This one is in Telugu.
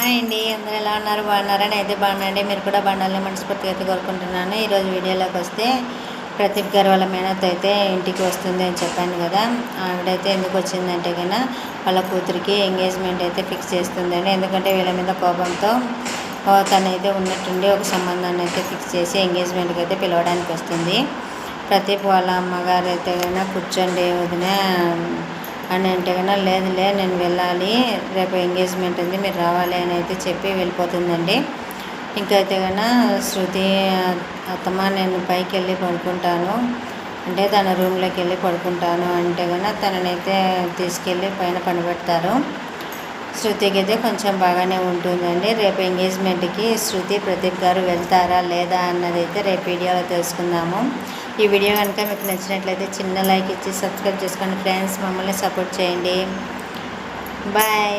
హాయ్ అండి, అందరూ ఎలా ఉన్నారు? బాగున్నారా? నేనైతే బాగున్నాండి. మీరు కూడా బాగుండాలని మనస్ఫూర్తిగా అయితే కోరుకుంటున్నాను. ఈరోజు వీడియోలోకి వస్తే ప్రదీప్ గారు వాళ్ళ మేనత్త అయితే ఇంటికి వస్తుంది అని చెప్పాను కదా. ఆవిడైతే ఎందుకు వచ్చిందంటే కన్నా వాళ్ళ కూతురికి ఎంగేజ్మెంట్ అయితే ఫిక్స్ చేస్తుందండి. ఎందుకంటే వీళ్ళ మీద కోపంతో తనైతే ఉన్నట్టుండి ఒక సంబంధాన్ని అయితే ఫిక్స్ చేసి ఎంగేజ్మెంట్కి అయితే పిలవడానికి వస్తుంది. ప్రదీప్ వాళ్ళ అమ్మగారు అయితే కన్నా కూర్చోండి వదిన అని అంటే కన్నా లేదులే నేను వెళ్ళాలి, రేపు ఎంగేజ్మెంట్ ఉంది, మీరు రావాలి అని అయితే చెప్పి వెళ్ళిపోతుందండి. ఇంకైతే కన్నా శృతి అత్తమ్మ నేను పైకి వెళ్ళి పడుకుంటాను అంటే తన రూమ్లోకి వెళ్ళి పడుకుంటాను అంటే కన్నా తననైతే తీసుకెళ్ళి పైన పండుపెడతారు. శృతికి అయితే కొంచెం బాగానే ఉంటుందండి. రేపు ఎంగేజ్మెంట్కి శృతి ప్రదీప్ గారు వెళ్తారా లేదా అన్నది అయితే రేపు వీడియోలో తెలుసుకుందాము. ఈ వీడియో కనుక మీకు నచ్చినట్లయితే చిన్న లైక్ ఇచ్చి సబ్స్క్రైబ్ చేసుకోండి ఫ్రెండ్స్. మమ్మల్ని సపోర్ట్ చేయండి. బాయ్.